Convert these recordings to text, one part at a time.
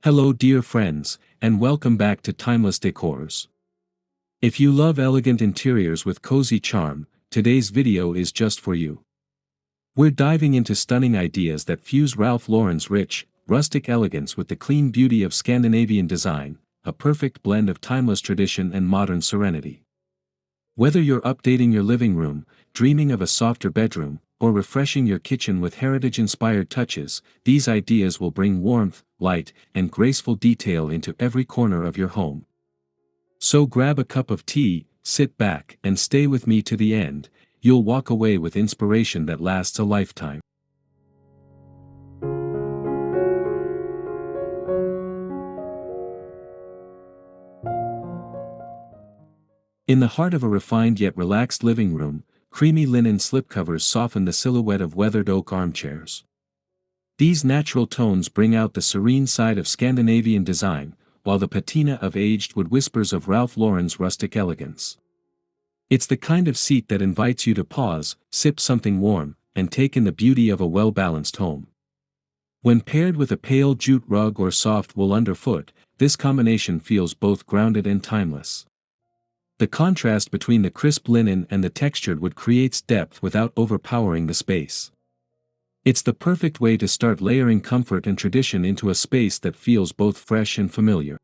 Hello dear friends, and welcome back to Timeless Decors. If you love elegant interiors with cozy charm, today's video is just for you. We're diving into stunning ideas that fuse Ralph Lauren's rich, rustic elegance with the clean beauty of Scandinavian design, a perfect blend of timeless tradition and modern serenity. Whether you're updating your living room, dreaming of a softer bedroom, or refreshing your kitchen with heritage-inspired touches, these ideas will bring warmth, light, and graceful detail into every corner of your home. So grab a cup of tea, sit back, and stay with me to the end. You'll walk away with inspiration that lasts a lifetime. In the heart of a refined yet relaxed living room, creamy linen slipcovers soften the silhouette of weathered oak armchairs. These natural tones bring out the serene side of Scandinavian design, while the patina of aged wood whispers of Ralph Lauren's rustic elegance. It's the kind of seat that invites you to pause, sip something warm, and take in the beauty of a well-balanced home. When paired with a pale jute rug or soft wool underfoot, this combination feels both grounded and timeless. The contrast between the crisp linen and the textured wood creates depth without overpowering the space. It's the perfect way to start layering comfort and tradition into a space that feels both fresh and familiar.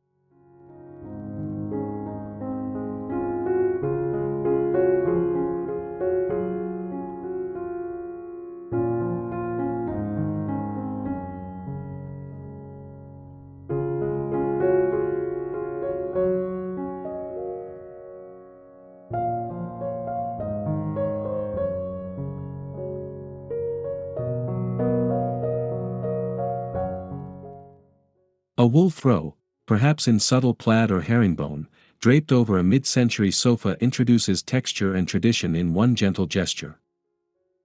A wool throw, perhaps in subtle plaid or herringbone, draped over a mid-century sofa introduces texture and tradition in one gentle gesture.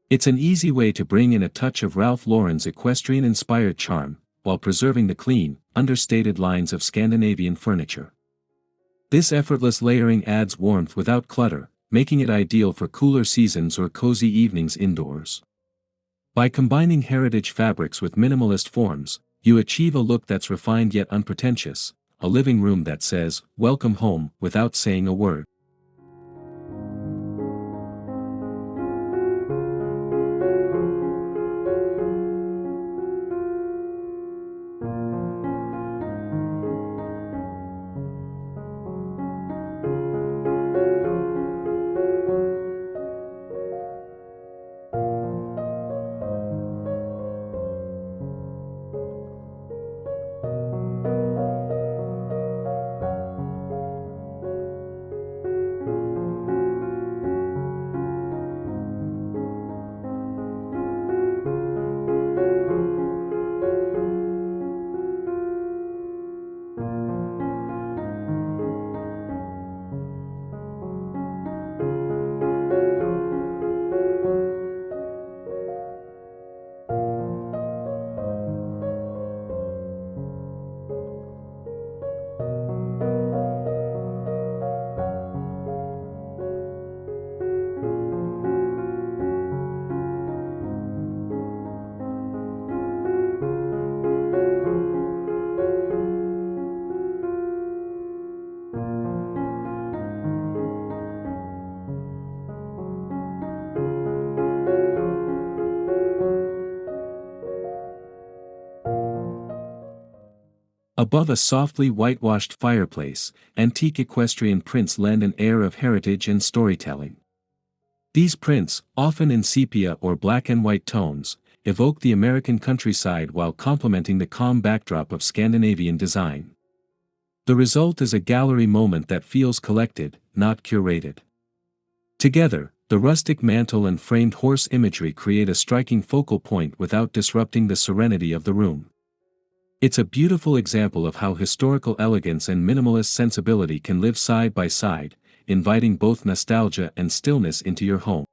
It's an easy way to bring in a touch of Ralph Lauren's Equestrian-inspired charm, while preserving the clean, understated lines of Scandinavian furniture. This effortless layering adds warmth without clutter, making it ideal for cooler seasons or cozy evenings indoors. By combining heritage fabrics with minimalist forms, you achieve a look that's refined yet unpretentious, a living room that says, "Welcome home," without saying a word. Above a softly whitewashed fireplace, antique equestrian prints lend an air of heritage and storytelling. These prints, often in sepia or black and white tones, evoke the American countryside while complementing the calm backdrop of Scandinavian design. The result is a gallery moment that feels collected, not curated. Together, the rustic mantel and framed horse imagery create a striking focal point without disrupting the serenity of the room. It's a beautiful example of how historical elegance and minimalist sensibility can live side by side, inviting both nostalgia and stillness into your home.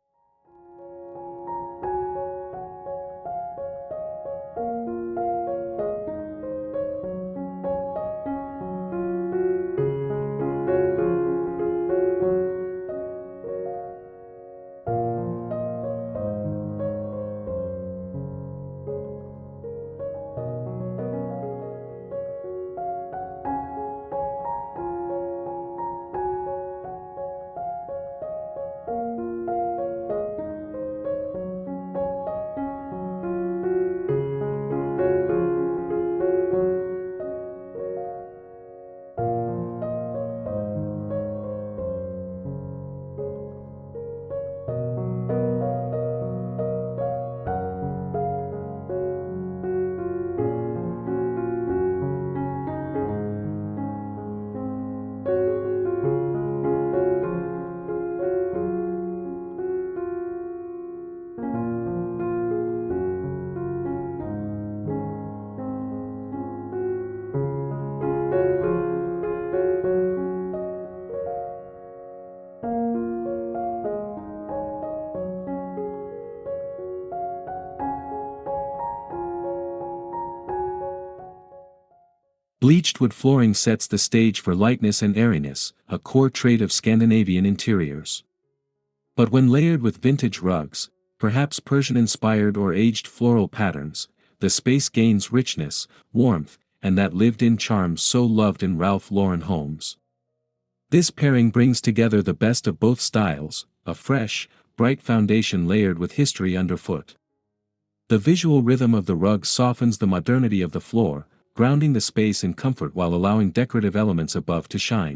Bleached wood flooring sets the stage for lightness and airiness, a core trait of Scandinavian interiors. But when layered with vintage rugs, perhaps Persian-inspired or aged floral patterns, the space gains richness, warmth, and that lived-in charm so loved in Ralph Lauren homes. This pairing brings together the best of both styles, a fresh, bright foundation layered with history underfoot. The visual rhythm of the rug softens the modernity of the floor, grounding the space in comfort while allowing decorative elements above to shine.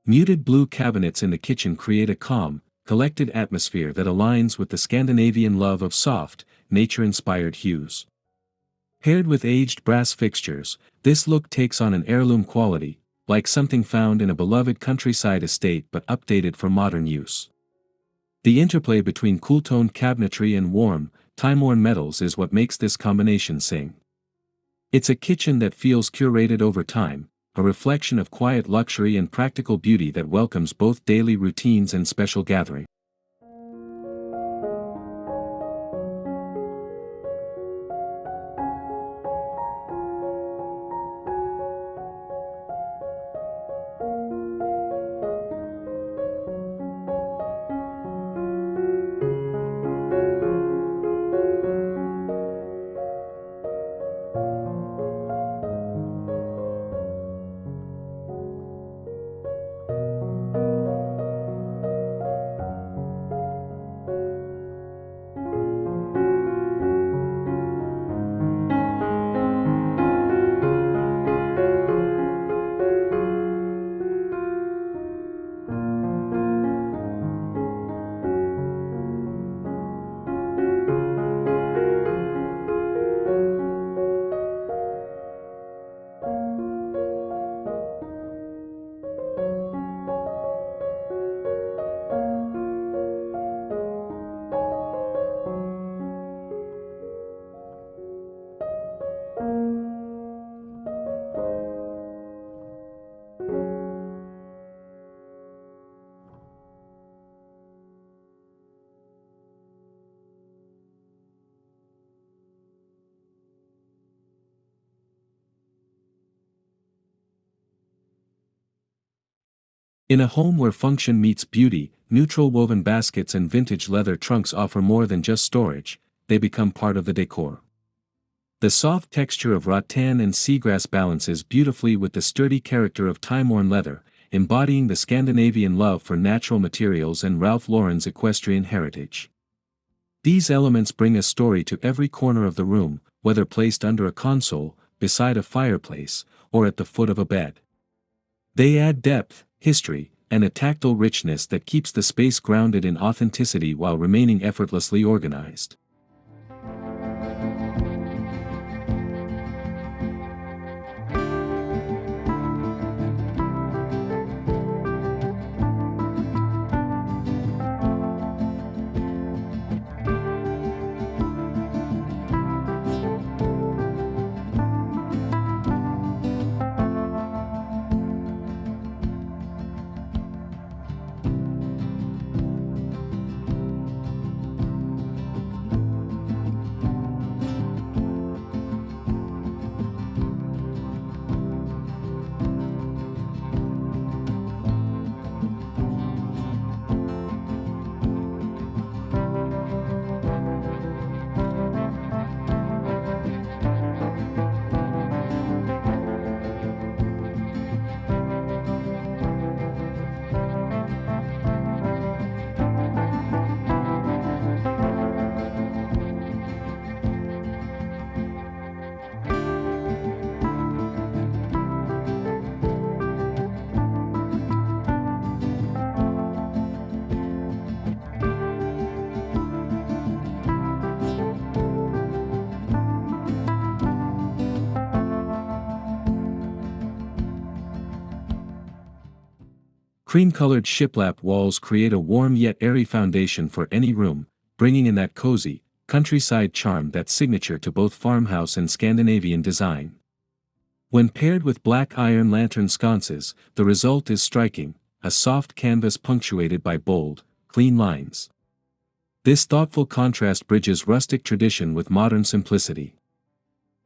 Muted blue cabinets in the kitchen create a calm, collected atmosphere that aligns with the Scandinavian love of soft, nature-inspired hues. Paired with aged brass fixtures, this look takes on an heirloom quality, like something found in a beloved countryside estate but updated for modern use. The interplay between cool-toned cabinetry and warm, time-worn metals is what makes this combination sing. It's a kitchen that feels curated over time, a reflection of quiet luxury and practical beauty that welcomes both daily routines and special gatherings. In a home where function meets beauty, neutral woven baskets and vintage leather trunks offer more than just storage, they become part of the decor. The soft texture of rattan and seagrass balances beautifully with the sturdy character of time-worn leather, embodying the Scandinavian love for natural materials and Ralph Lauren's equestrian heritage. These elements bring a story to every corner of the room, whether placed under a console, beside a fireplace, or at the foot of a bed. They add depth, history, and a tactile richness that keeps the space grounded in authenticity while remaining effortlessly organized. Cream-colored shiplap walls create a warm yet airy foundation for any room, bringing in that cozy, countryside charm that's signature to both farmhouse and Scandinavian design. When paired with black iron lantern sconces, the result is striking, a soft canvas punctuated by bold, clean lines. This thoughtful contrast bridges rustic tradition with modern simplicity.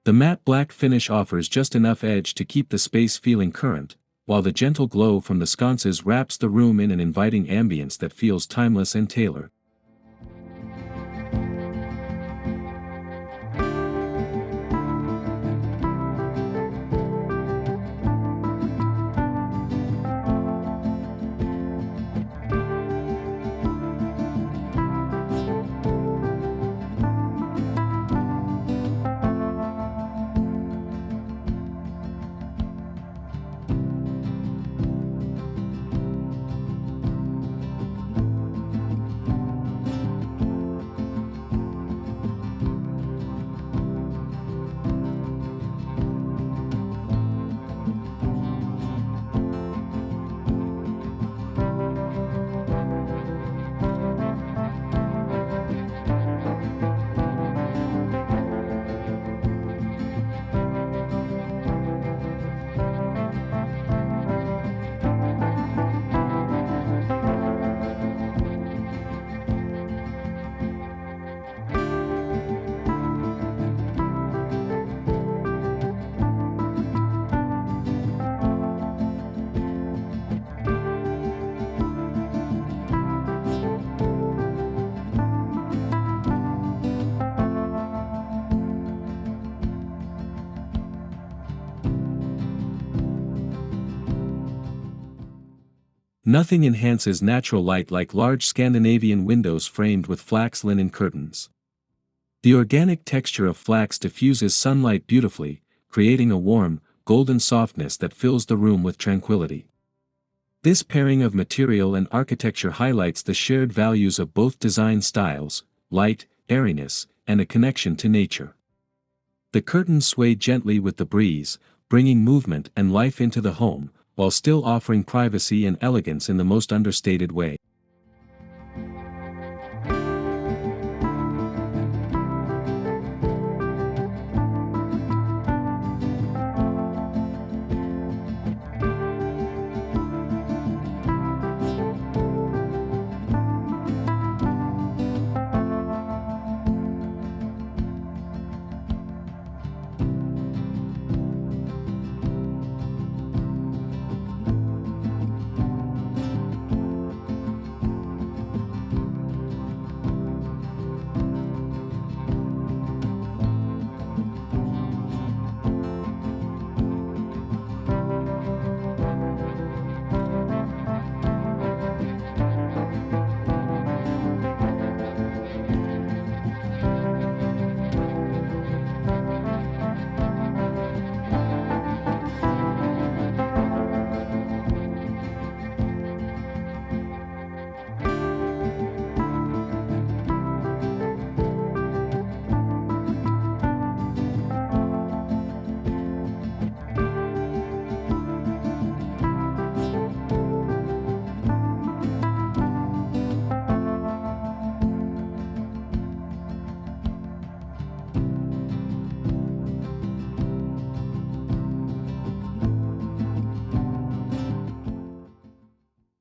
The matte black finish offers just enough edge to keep the space feeling current, while the gentle glow from the sconces wraps the room in an inviting ambience that feels timeless and tailored. Nothing enhances natural light like large Scandinavian windows framed with flax linen curtains. The organic texture of flax diffuses sunlight beautifully, creating a warm, golden softness that fills the room with tranquility. This pairing of material and architecture highlights the shared values of both design styles, light, airiness, and a connection to nature. The curtains sway gently with the breeze, bringing movement and life into the home, while still offering privacy and elegance in the most understated way.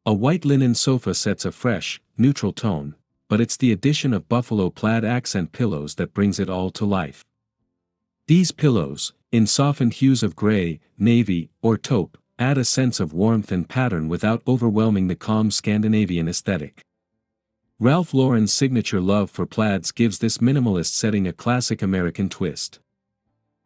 A white linen sofa sets a fresh, neutral tone, but it's the addition of buffalo plaid accent pillows that brings it all to life. These pillows, in softened hues of gray, navy, or taupe, add a sense of warmth and pattern without overwhelming the calm Scandinavian aesthetic. Ralph Lauren's signature love for plaids gives this minimalist setting a classic American twist.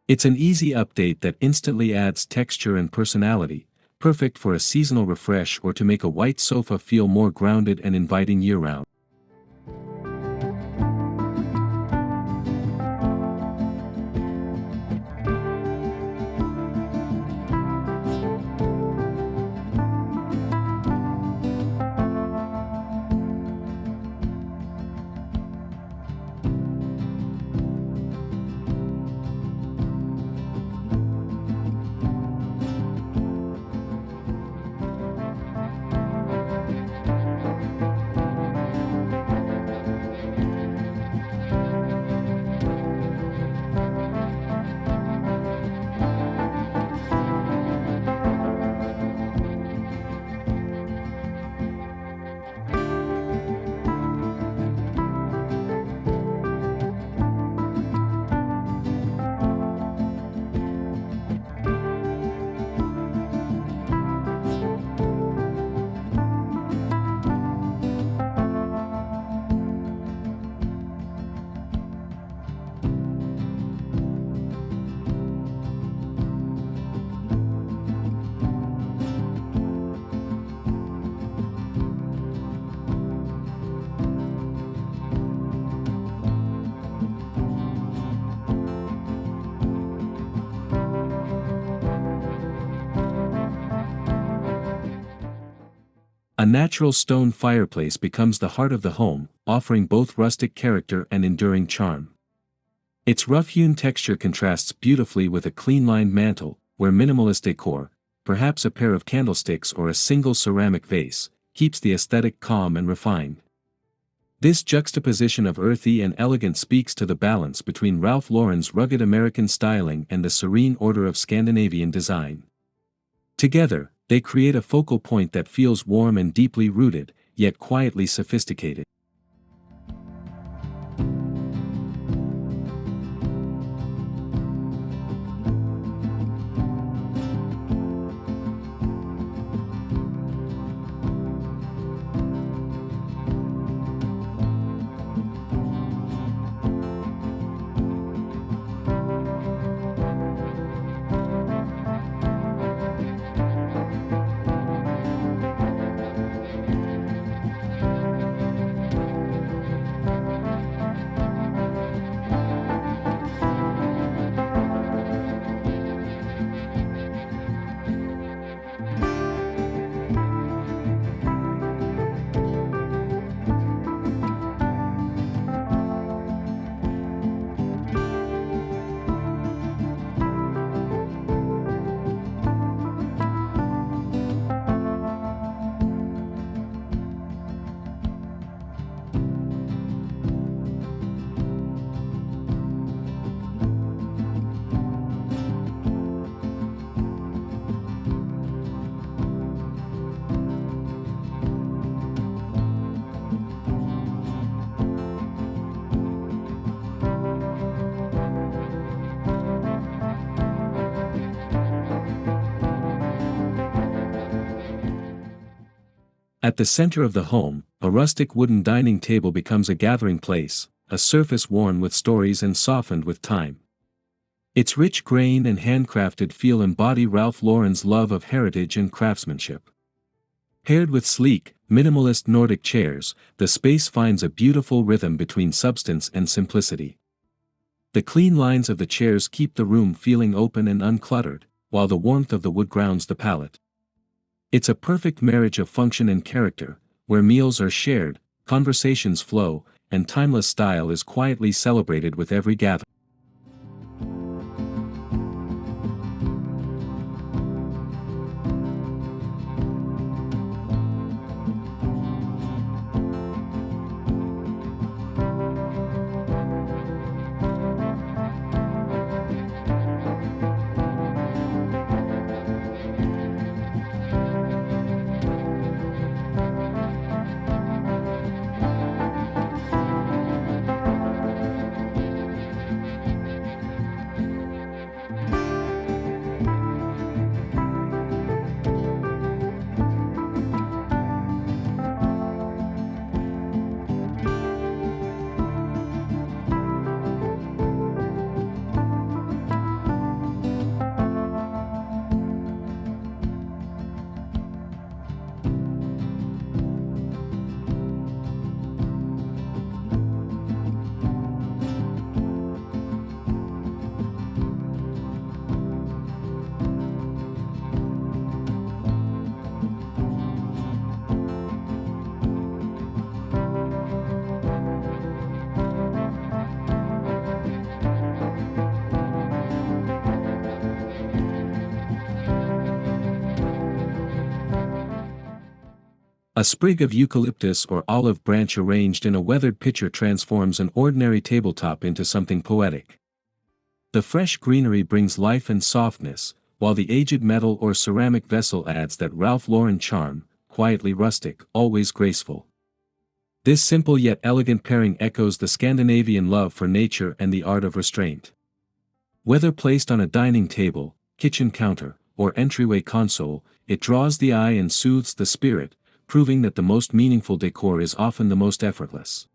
It's an easy update that instantly adds texture and personality, perfect for a seasonal refresh or to make a white sofa feel more grounded and inviting year-round. A natural stone fireplace becomes the heart of the home, offering both rustic character and enduring charm. Its rough-hewn texture contrasts beautifully with a clean-lined mantel, where minimalist decor, perhaps a pair of candlesticks or a single ceramic vase, keeps the aesthetic calm and refined. This juxtaposition of earthy and elegant speaks to the balance between Ralph Lauren's rugged American styling and the serene order of Scandinavian design. Together, they create a focal point that feels warm and deeply rooted, yet quietly sophisticated. At the center of the home, a rustic wooden dining table becomes a gathering place, a surface worn with stories and softened with time. Its rich grain and handcrafted feel embody Ralph Lauren's love of heritage and craftsmanship. Paired with sleek, minimalist Nordic chairs, the space finds a beautiful rhythm between substance and simplicity. The clean lines of the chairs keep the room feeling open and uncluttered, while the warmth of the wood grounds the palate. It's a perfect marriage of function and character, where meals are shared, conversations flow, and timeless style is quietly celebrated with every gathering. A sprig of eucalyptus or olive branch arranged in a weathered pitcher transforms an ordinary tabletop into something poetic. The fresh greenery brings life and softness, while the aged metal or ceramic vessel adds that Ralph Lauren charm, quietly rustic, always graceful. This simple yet elegant pairing echoes the Scandinavian love for nature and the art of restraint. Whether placed on a dining table, kitchen counter, or entryway console, it draws the eye and soothes the spirit, proving that the most meaningful decor is often the most effortless.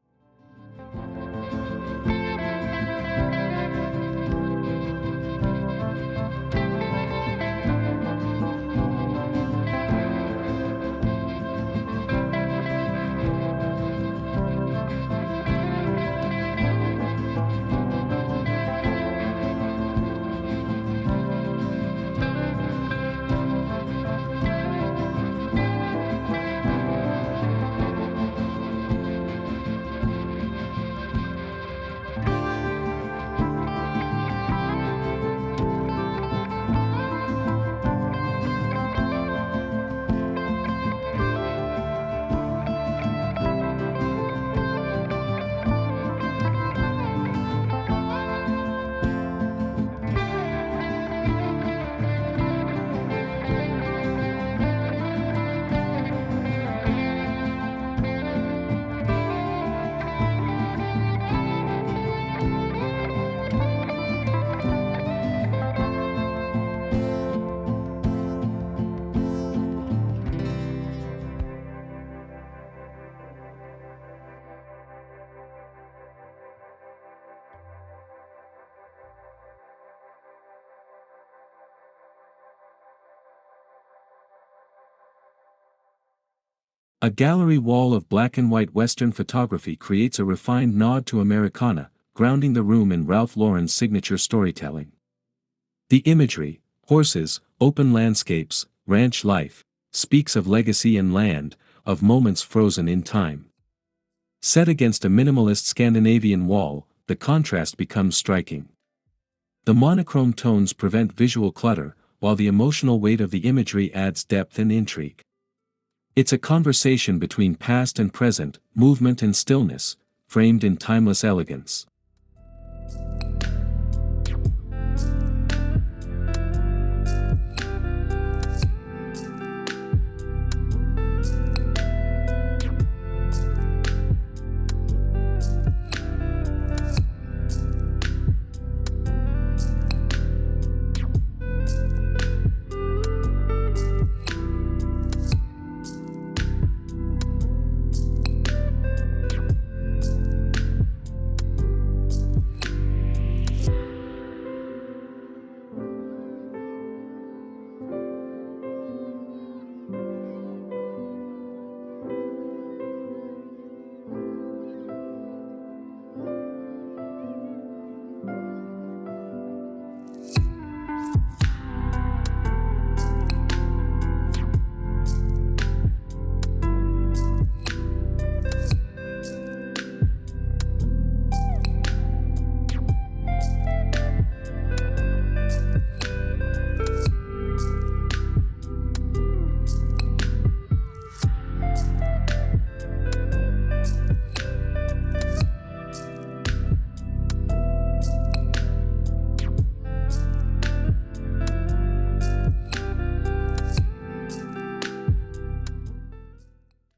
A gallery wall of black and white Western photography creates a refined nod to Americana, grounding the room in Ralph Lauren's signature storytelling. The imagery, horses, open landscapes, ranch life, speaks of legacy and land, of moments frozen in time. Set against a minimalist Scandinavian wall, the contrast becomes striking. The monochrome tones prevent visual clutter, while the emotional weight of the imagery adds depth and intrigue. It's a conversation between past and present, movement and stillness, framed in timeless elegance.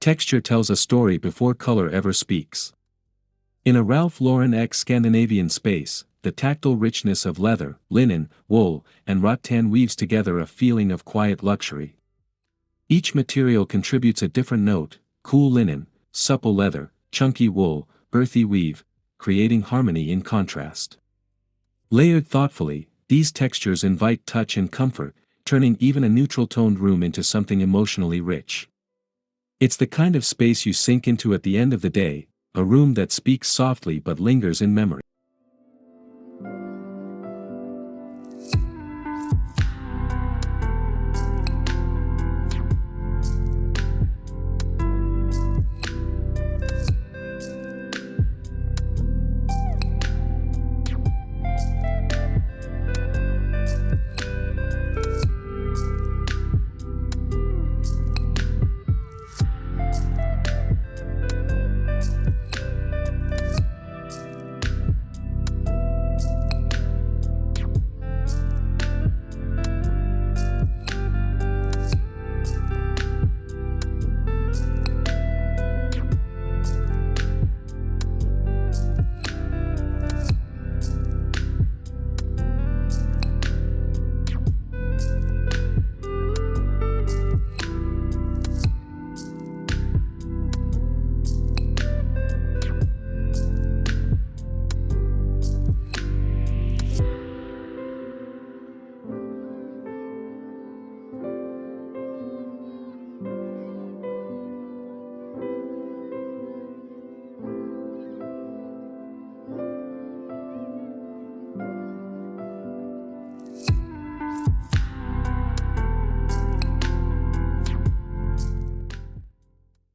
Texture tells a story before color ever speaks. In a Ralph Lauren X Scandinavian space, the tactile richness of leather, linen, wool, and rattan weaves together a feeling of quiet luxury. Each material contributes a different note: cool linen, supple leather, chunky wool, earthy weave, creating harmony in contrast. Layered thoughtfully, these textures invite touch and comfort, turning even a neutral-toned room into something emotionally rich. It's the kind of space you sink into at the end of the day, a room that speaks softly but lingers in memory.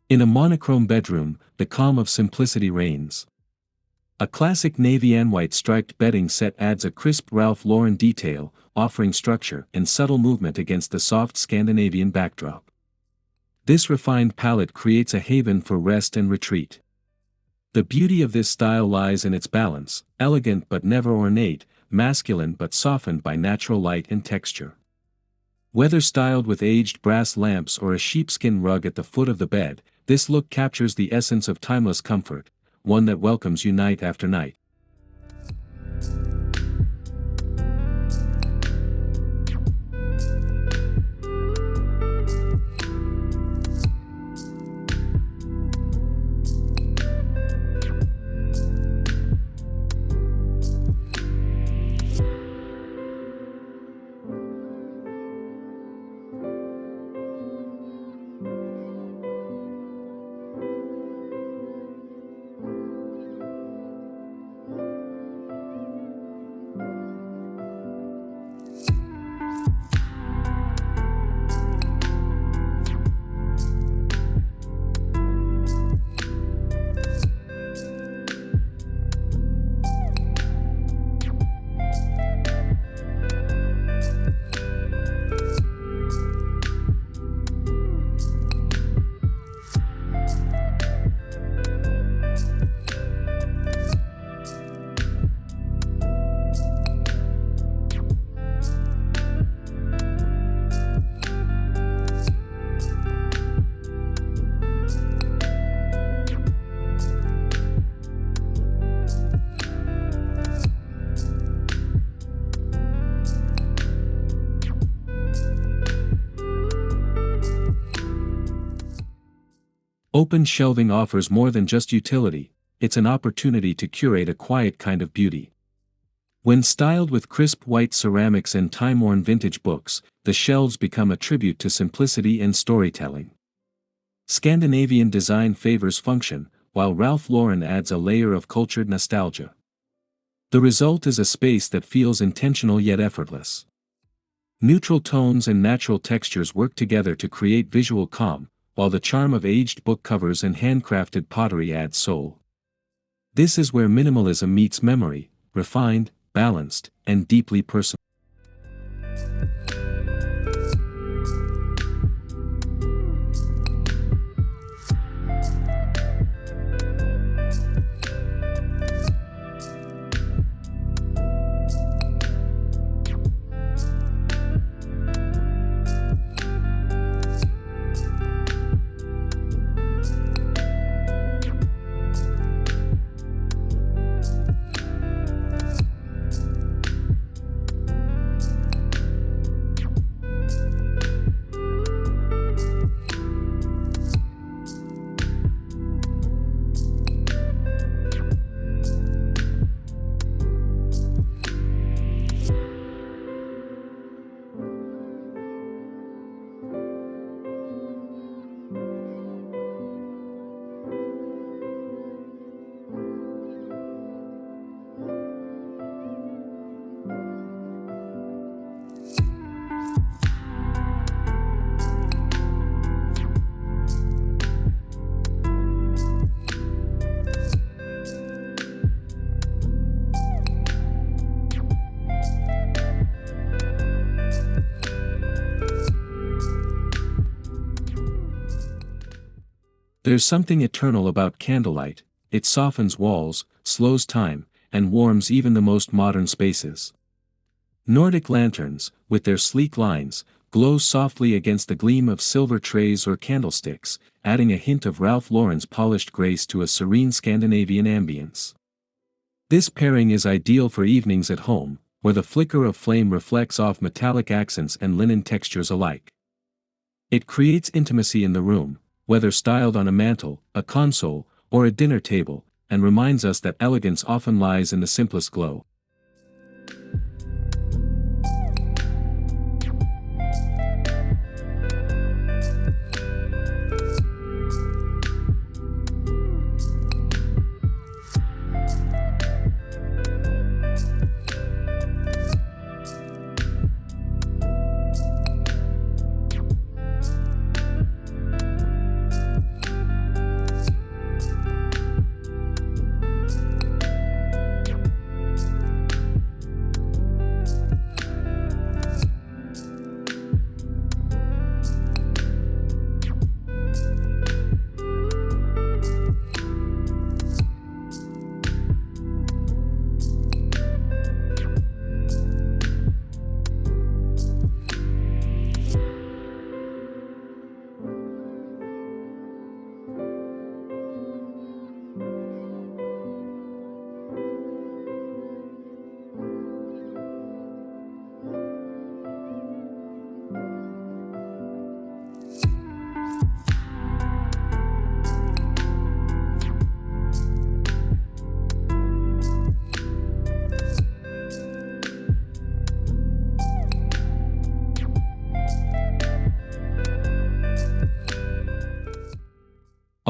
In a monochrome bedroom, the calm of simplicity reigns. A classic navy and white striped bedding set adds a crisp Ralph Lauren detail, offering structure and subtle movement against the soft Scandinavian backdrop. This refined palette creates a haven for rest and retreat. The beauty of this style lies in its balance, elegant but never ornate, masculine but softened by natural light and texture. Whether styled with aged brass lamps or a sheepskin rug at the foot of the bed, this look captures the essence of timeless comfort, one that welcomes you night after night. Open shelving offers more than just utility, it's an opportunity to curate a quiet kind of beauty. When styled with crisp white ceramics and time-worn vintage books, the shelves become a tribute to simplicity and storytelling. Scandinavian design favors function, while Ralph Lauren adds a layer of cultured nostalgia. The result is a space that feels intentional yet effortless. Neutral tones and natural textures work together to create visual calm, while the charm of aged book covers and handcrafted pottery adds soul. This is where minimalism meets memory, refined, balanced, and deeply personal. There's something eternal about candlelight, it softens walls, slows time, and warms even the most modern spaces. Nordic lanterns, with their sleek lines, glow softly against the gleam of silver trays or candlesticks, adding a hint of Ralph Lauren's polished grace to a serene Scandinavian ambience. This pairing is ideal for evenings at home, where the flicker of flame reflects off metallic accents and linen textures alike. It creates intimacy in the room, whether styled on a mantel, a console, or a dinner table, and reminds us that elegance often lies in the simplest glow.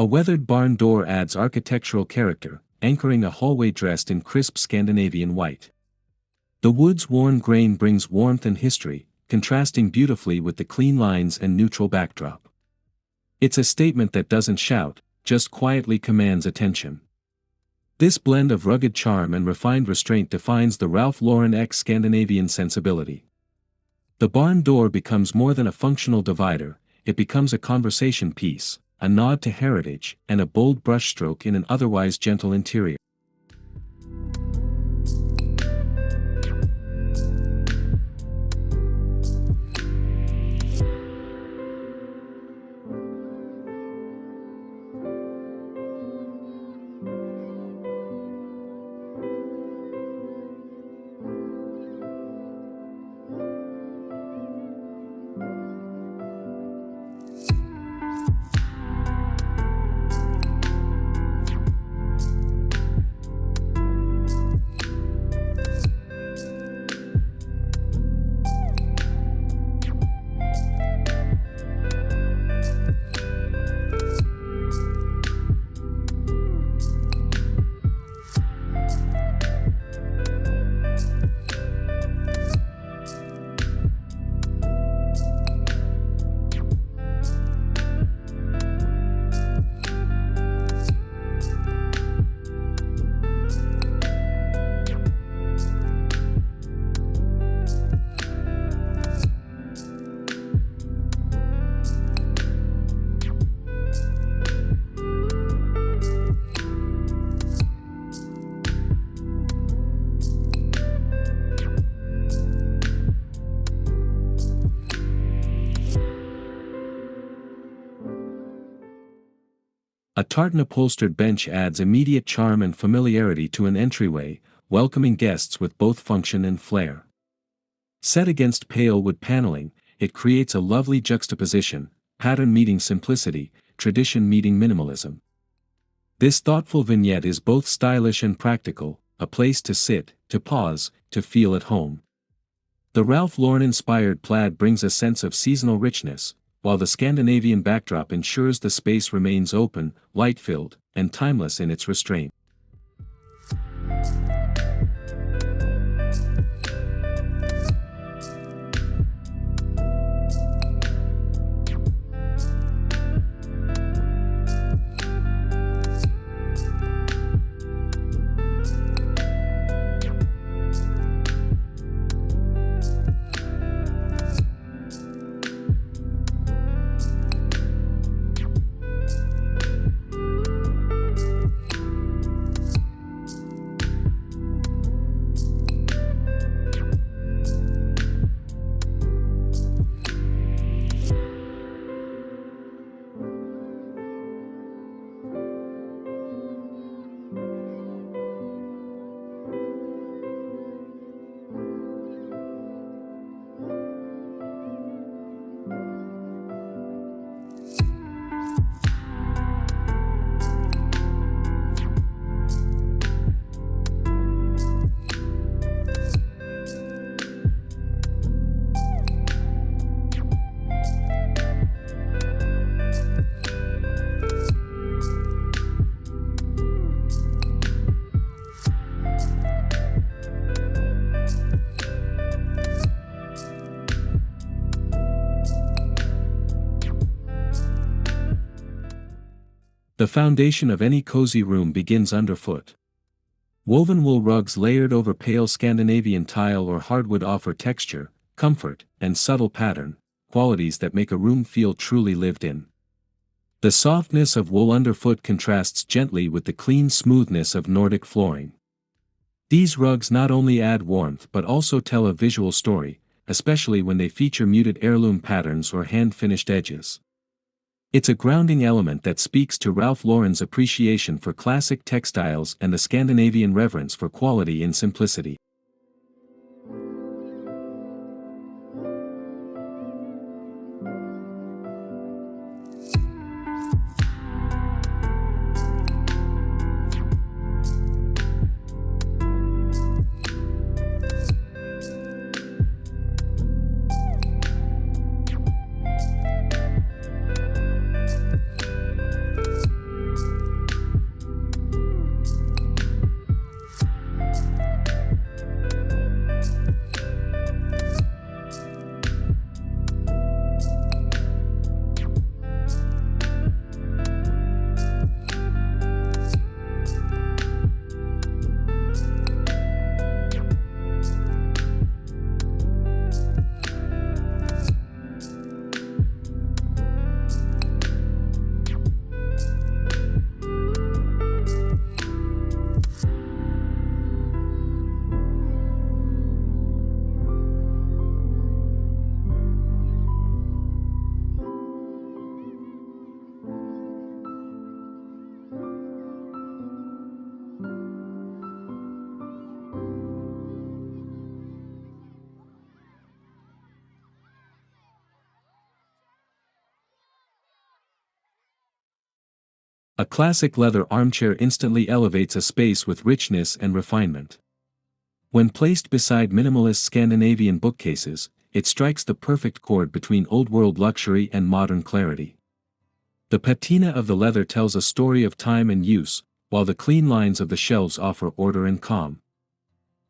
A weathered barn door adds architectural character, anchoring a hallway dressed in crisp Scandinavian white. The wood's worn grain brings warmth and history, contrasting beautifully with the clean lines and neutral backdrop. It's a statement that doesn't shout, just quietly commands attention. This blend of rugged charm and refined restraint defines the Ralph Lauren X Scandinavian sensibility. The barn door becomes more than a functional divider, it becomes a conversation piece, a nod to heritage, and a bold brushstroke in an otherwise gentle interior. A tartan upholstered bench adds immediate charm and familiarity to an entryway, welcoming guests with both function and flair. Set against pale wood paneling, it creates a lovely juxtaposition, pattern meeting simplicity, tradition meeting minimalism. This thoughtful vignette is both stylish and practical, a place to sit, to pause, to feel at home. The Ralph Lauren-inspired plaid brings a sense of seasonal richness, while the Scandinavian backdrop ensures the space remains open, light-filled, and timeless in its restraint. The foundation of any cozy room begins underfoot. Woven wool rugs layered over pale Scandinavian tile or hardwood offer texture, comfort, and subtle pattern, qualities that make a room feel truly lived in. The softness of wool underfoot contrasts gently with the clean smoothness of Nordic flooring. These rugs not only add warmth but also tell a visual story, especially when they feature muted heirloom patterns or hand-finished edges. It's a grounding element that speaks to Ralph Lauren's appreciation for classic textiles and the Scandinavian reverence for quality in simplicity. A classic leather armchair instantly elevates a space with richness and refinement. When placed beside minimalist Scandinavian bookcases, it strikes the perfect chord between old-world luxury and modern clarity. The patina of the leather tells a story of time and use, while the clean lines of the shelves offer order and calm.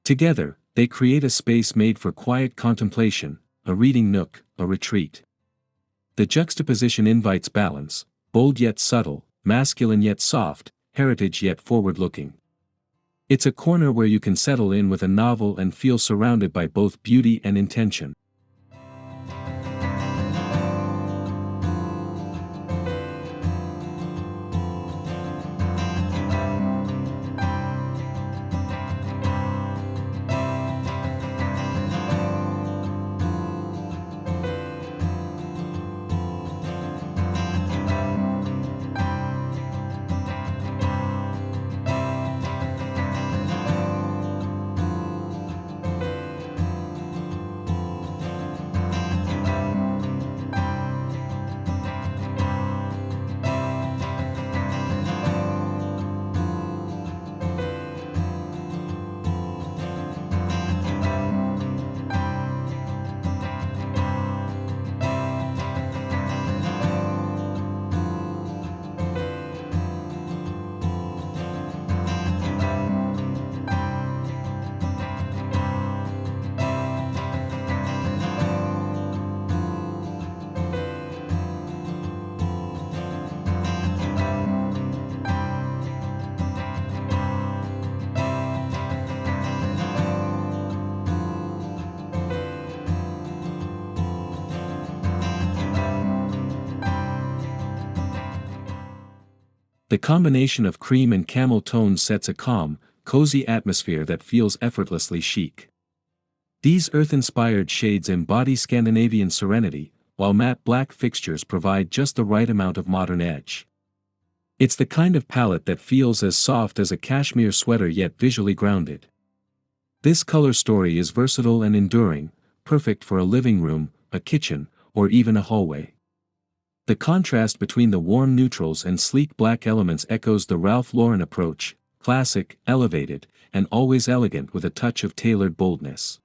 Together, they create a space made for quiet contemplation, a reading nook, a retreat. The juxtaposition invites balance, bold yet subtle, masculine yet soft, heritage yet forward-looking. It's a corner where you can settle in with a novel and feel surrounded by both beauty and intention. The combination of cream and camel tones sets a calm, cozy atmosphere that feels effortlessly chic. These earth-inspired shades embody Scandinavian serenity, while matte black fixtures provide just the right amount of modern edge. It's the kind of palette that feels as soft as a cashmere sweater yet visually grounded. This color story is versatile and enduring, perfect for a living room, a kitchen, or even a hallway. The contrast between the warm neutrals and sleek black elements echoes the Ralph Lauren approach: classic, elevated, and always elegant with a touch of tailored boldness.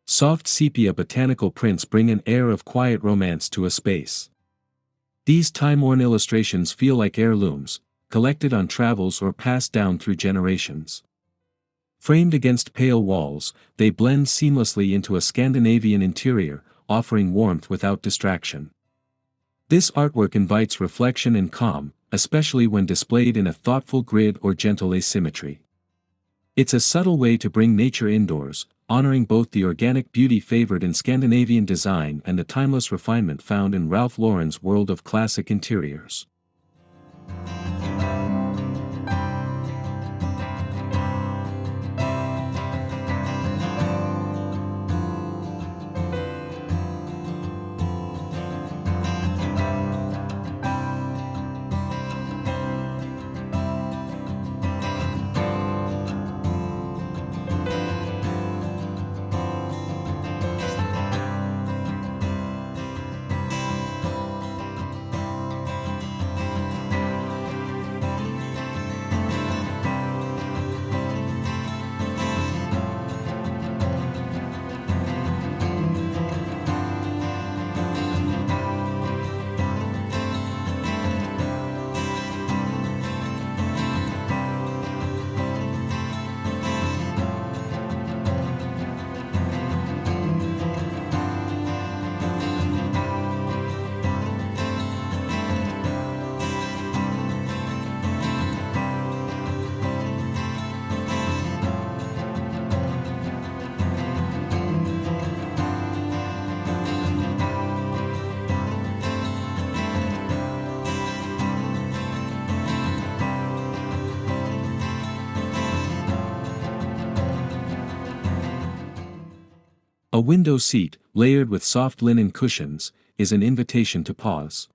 Soft sepia botanical prints bring an air of quiet romance to a space. These time-worn illustrations feel like heirlooms, collected on travels or passed down through generations. Framed against pale walls, they blend seamlessly into a Scandinavian interior, offering warmth without distraction. This artwork invites reflection and calm, especially when displayed in a thoughtful grid or gentle asymmetry. It's a subtle way to bring nature indoors, honoring both the organic beauty favored in Scandinavian design and the timeless refinement found in Ralph Lauren's world of classic interiors. A window seat, layered with soft linen cushions, is an invitation to pause.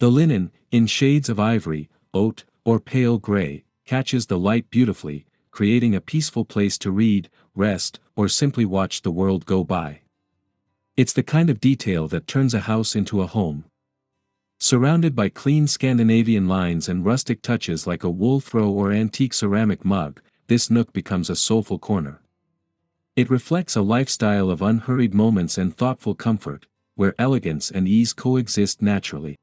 The linen, in shades of ivory, oat, or pale gray, catches the light beautifully, creating a peaceful place to read, rest, or simply watch the world go by. It's the kind of detail that turns a house into a home. Surrounded by clean Scandinavian lines and rustic touches like a wool throw or antique ceramic mug, this nook becomes a soulful corner. It reflects a lifestyle of unhurried moments and thoughtful comfort, where elegance and ease coexist naturally.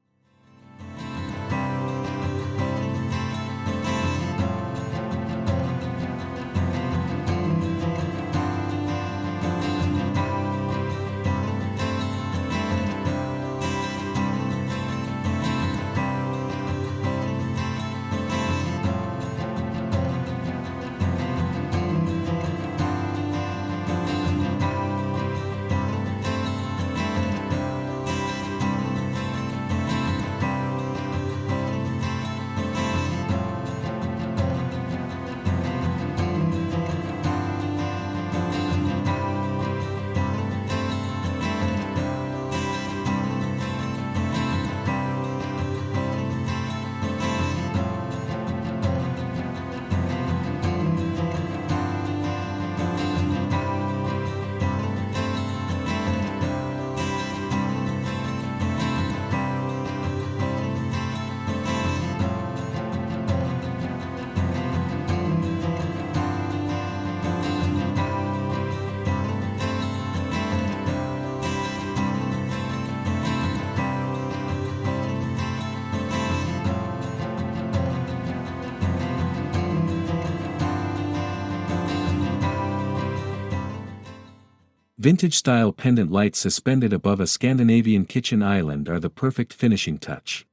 Vintage-style pendant lights suspended above a Scandinavian kitchen island are the perfect finishing touch.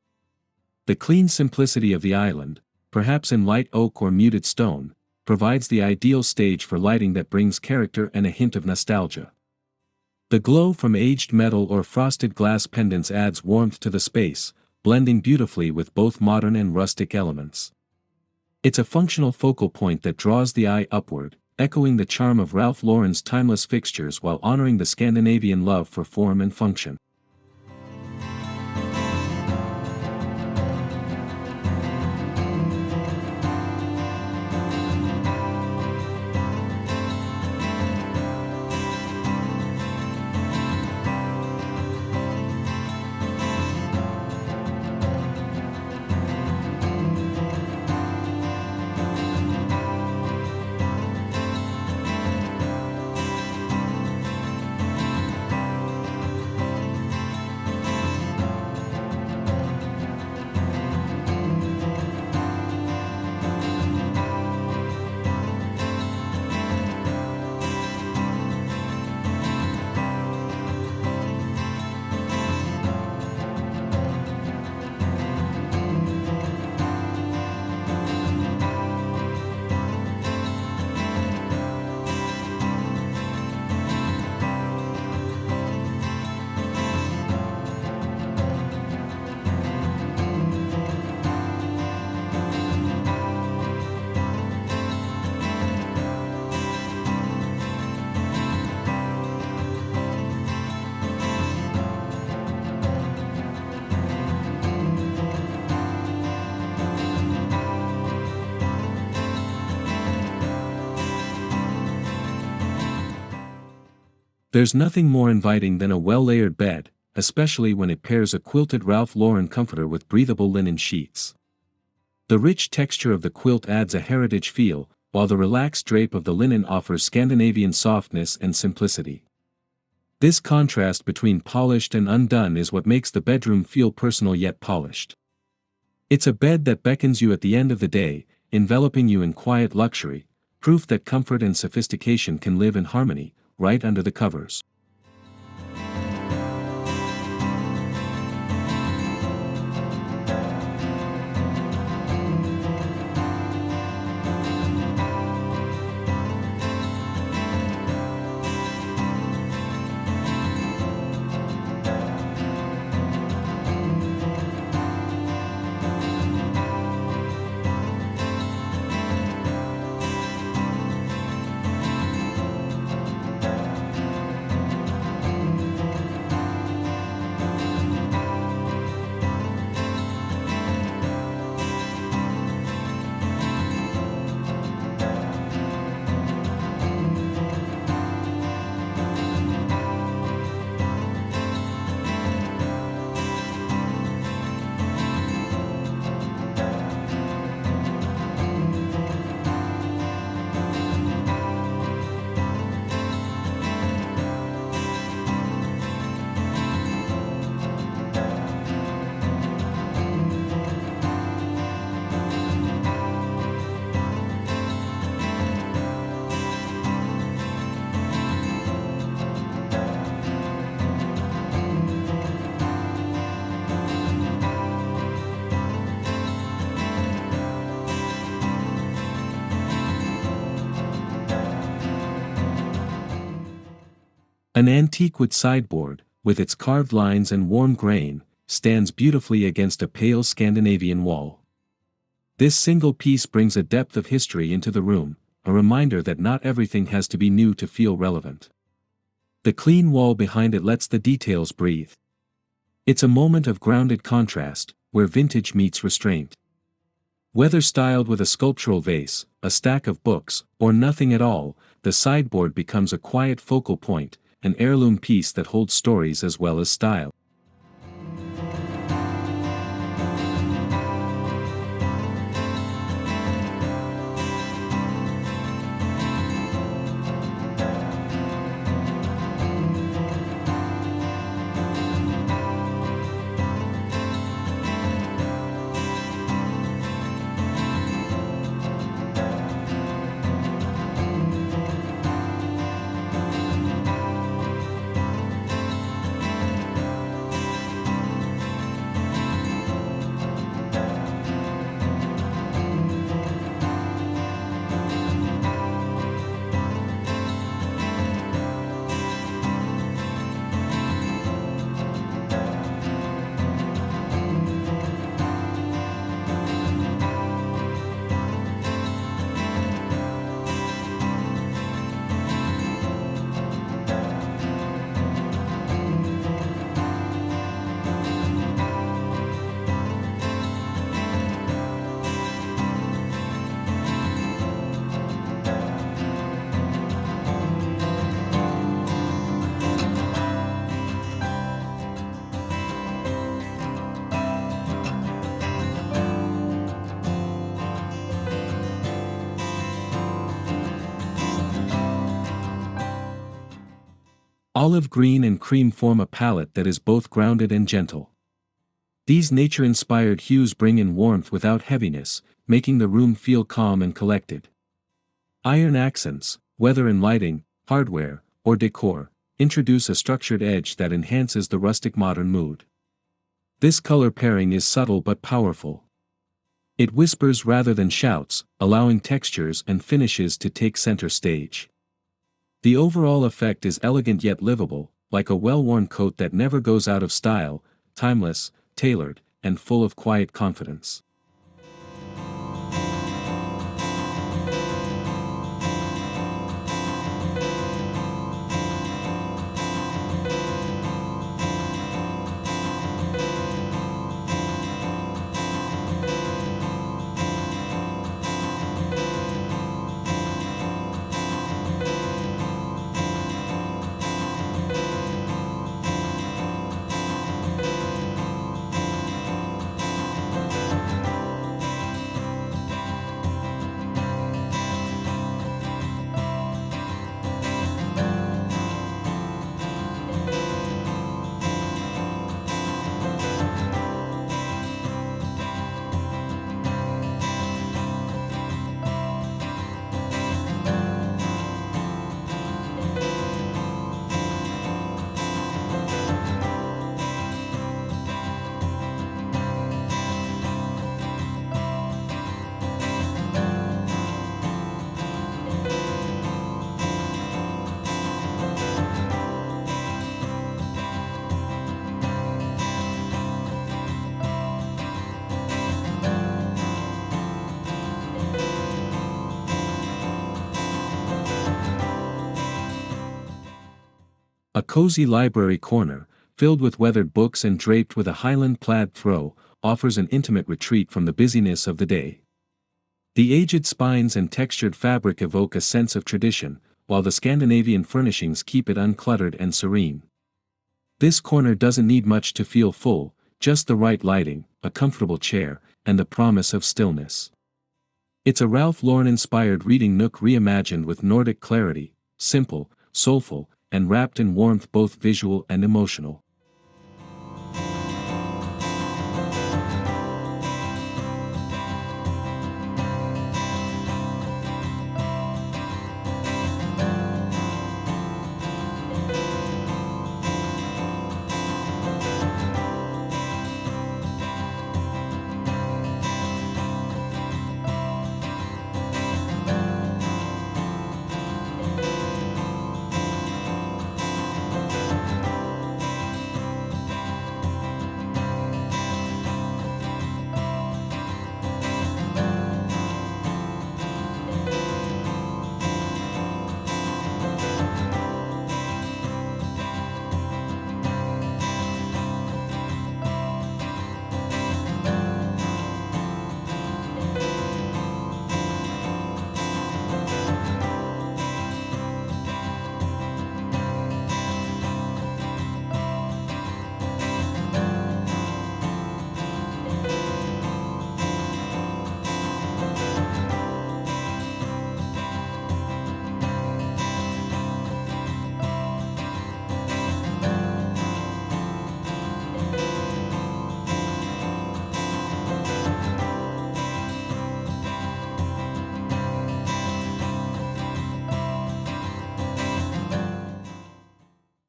The clean simplicity of the island, perhaps in light oak or muted stone, provides the ideal stage for lighting that brings character and a hint of nostalgia. The glow from aged metal or frosted glass pendants adds warmth to the space, blending beautifully with both modern and rustic elements. It's a functional focal point that draws the eye upward, echoing the charm of Ralph Lauren's timeless fixtures while honoring the Scandinavian love for form and function. There's nothing more inviting than a well-layered bed, especially when it pairs a quilted Ralph Lauren comforter with breathable linen sheets. The rich texture of the quilt adds a heritage feel, while the relaxed drape of the linen offers Scandinavian softness and simplicity. This contrast between polished and undone is what makes the bedroom feel personal yet polished. It's a bed that beckons you at the end of the day, enveloping you in quiet luxury, proof that comfort and sophistication can live in harmony, right under the covers. An antique wood sideboard, with its carved lines and warm grain, stands beautifully against a pale Scandinavian wall. This single piece brings a depth of history into the room, a reminder that not everything has to be new to feel relevant. The clean wall behind it lets the details breathe. It's a moment of grounded contrast, where vintage meets restraint. Whether styled with a sculptural vase, a stack of books, or nothing at all, the sideboard becomes a quiet focal point, an heirloom piece that holds stories as well as style. Olive green and cream form a palette that is both grounded and gentle. These nature-inspired hues bring in warmth without heaviness, making the room feel calm and collected. Iron accents, whether in lighting, hardware, or decor, introduce a structured edge that enhances the rustic modern mood. This color pairing is subtle but powerful. It whispers rather than shouts, allowing textures and finishes to take center stage. The overall effect is elegant yet livable, like a well-worn coat that never goes out of style, timeless, tailored, and full of quiet confidence. A cozy library corner, filled with weathered books and draped with a Highland plaid throw, offers an intimate retreat from the busyness of the day. The aged spines and textured fabric evoke a sense of tradition, while the Scandinavian furnishings keep it uncluttered and serene. This corner doesn't need much to feel full, just the right lighting, a comfortable chair, and the promise of stillness. It's a Ralph Lauren-inspired reading nook reimagined with Nordic clarity, simple, soulful, and wrapped in warmth both visual and emotional.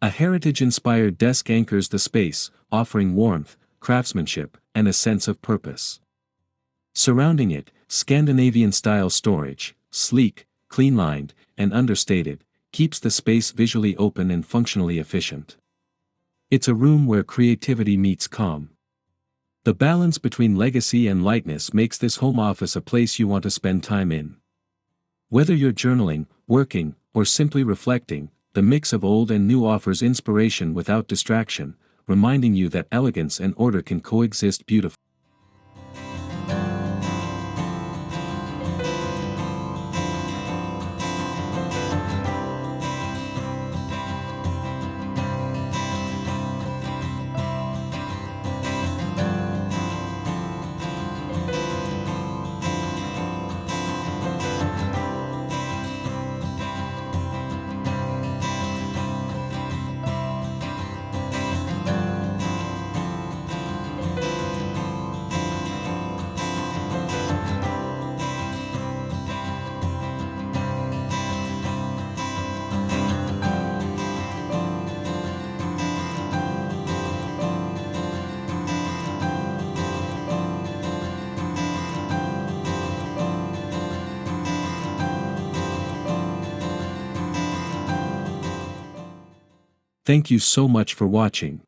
A heritage-inspired desk anchors the space, offering warmth, craftsmanship, and a sense of purpose. Surrounding it, Scandinavian-style storage, sleek, clean-lined, and understated, keeps the space visually open and functionally efficient. It's a room where creativity meets calm. The balance between legacy and lightness makes this home office a place you want to spend time in. Whether you're journaling, working, or simply reflecting, the mix of old and new offers inspiration without distraction, reminding you that elegance and order can coexist beautifully. Thank you so much for watching.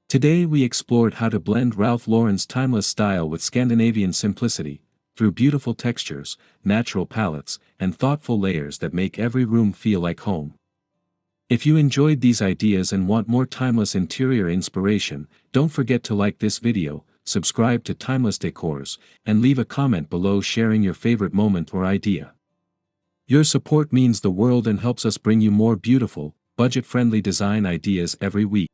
Today we explored how to blend Ralph Lauren's timeless style with Scandinavian simplicity, through beautiful textures, natural palettes, and thoughtful layers that make every room feel like home. If you enjoyed these ideas and want more timeless interior inspiration, don't forget to like this video, subscribe to Timeless Decors, and leave a comment below sharing your favorite moment or idea. Your support means the world and helps us bring you more beautiful, budget-friendly design ideas every week.